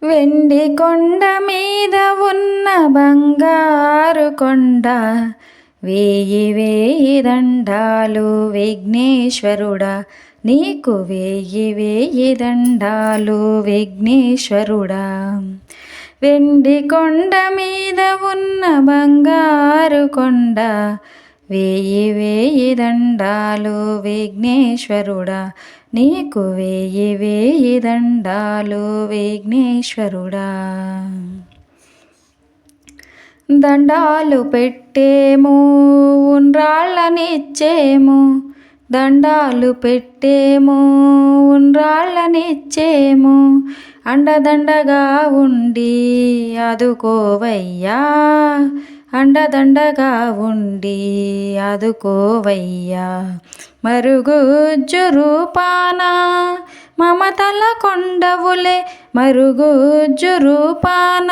వెండి కొండ మీద ఉన్న బంగారు కొండ, వేయి వేయి దండాలు విఘ్నేశ్వరుడా, నీకు వేయి వేయి దండాలు విఘ్నేశ్వరుడా. వెండి కొండ మీద ఉన్న బంగారు కొండ, వేయి వేయి దండాలు విఘ్నేశ్వరుడా, నీకు వేయి వేయి దండాలు విఘ్నేశ్వరుడా. దండాలు పెట్టేము ఉండ్రాళ్ళనిచ్చేము, దండాలు పెట్టేము ఉండ్రాళ్ళనిచ్చేము, అండదండగా ఉండి ఆదుకోవయ్యా, అండదండగా ఉండి ఆదుకోవయ్యా. మరుగుజ్జు రూపాన మమతల కొండవులే, మరుగుజ్జు రూపాన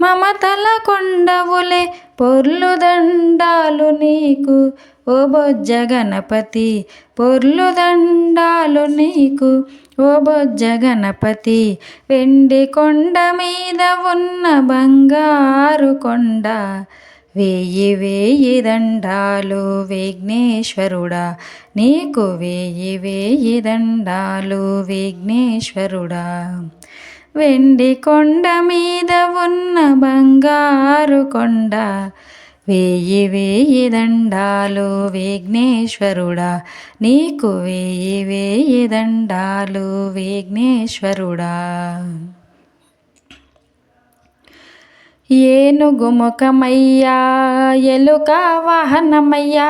మమతల కొండవులే, పొర్లు దండాలు నీకు ఓ బొజ్జ గణపతి, పొర్లు దండాలు నీకు ఓ బొజ్జ గణపతి. వెండి కొండ మీద ఉన్న బంగారు కొండ, వేయి వేయి దండాలు విఘ్నేశ్వరుడా, నీకు వేయి వేయి దండాలు విఘ్నేశ్వరుడా. వెండి కొండ మీద ఉన్న బంగారు కొండ, వేయి వేయి దండాలు విఘ్నేశ్వరుడా, నీకు వేయి వేయి దండాలు విఘ్నేశ్వరుడా. ఏనుగు ముఖమయ్యా ఎలుక వాహనమయ్యా,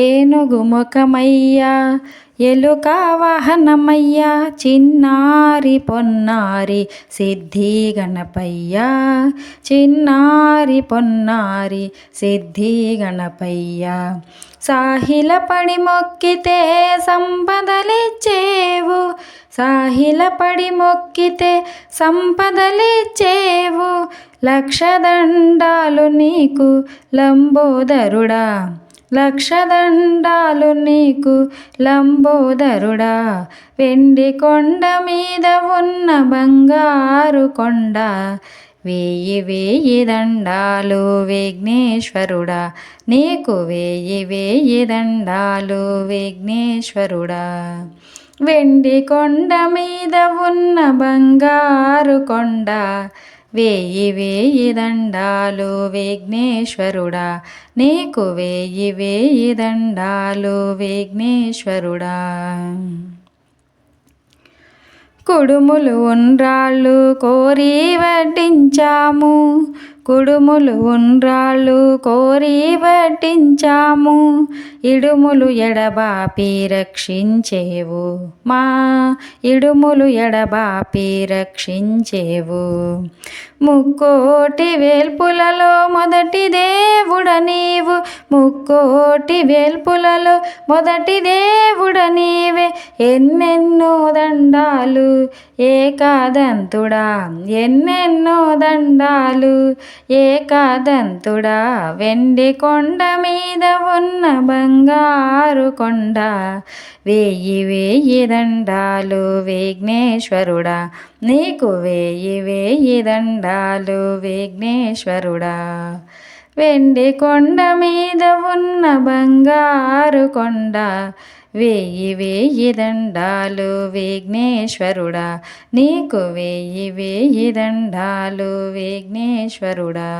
ఏనుగు ముఖమయ్యా ఎలుక వాహనమయ్యా, చిన్నారి పొన్నారి సిద్ధి గణపయ్యా, చిన్నారి పొన్నారి సిద్ధి గణపయ్యా. సాహిల పడి మొక్కితే సంపదలిచ్చేవు, సాహిల పడి మొక్కితే సంపదలిచ్చేవు, లక్ష దండాలు నీకు లంబోదరుడా, లక్ష దండాలు నీకు లంబోదరుడా. వెండి కొండ మీద ఉన్న బంగారు కొండ, వేయి వేయి దండాలు విఘ్నేశ్వరుడా, నీకు వేయి వేయి దండాలు విఘ్నేశ్వరుడా. వెండి కొండ మీద ఉన్న బంగారు కొండ, వేయి వేయి దండాలు విఘ్నేశ్వరుడా, నీకు వేయి వేయి దండాలు విఘ్నేశ్వరుడా. కుడుములు ఉండ్రాళ్ళు కోరి వడ్డించాము, కుడుములు ఉండ్రాళ్ళు కోరి వడ్డించాము, ఇడుములు ఎడబాపి రక్షించేవు, మా ఇడుములు ఎడబాపి రక్షించేవు. ముక్కోటి వేల్పులలో మొదటి దేవుడ నీవు, ముక్కోటి వేల్పులలో మొదటి దేవుడ నీవే, ఎన్నెన్నో దండాలు ఏకాదంతుడా, ఎన్నెన్నో దండాలు ఏకాదంతుడా. వెండి కొండ మీద ఉన్న బంగారు కొండ, వేయి వేయి దండాలు విఘ్నేశ్వరుడా, నీకు వేయి వేయి దండాలు విఘ్నేశ్వరుడా. వెండి కొండ మీద ఉన్న బంగారు కొండ, వేయి వేయి దండాలు విఘ్నేశ్వరుడా, నీకు వేయి వేయి దండాలు విఘ్నేశ్వరుడా.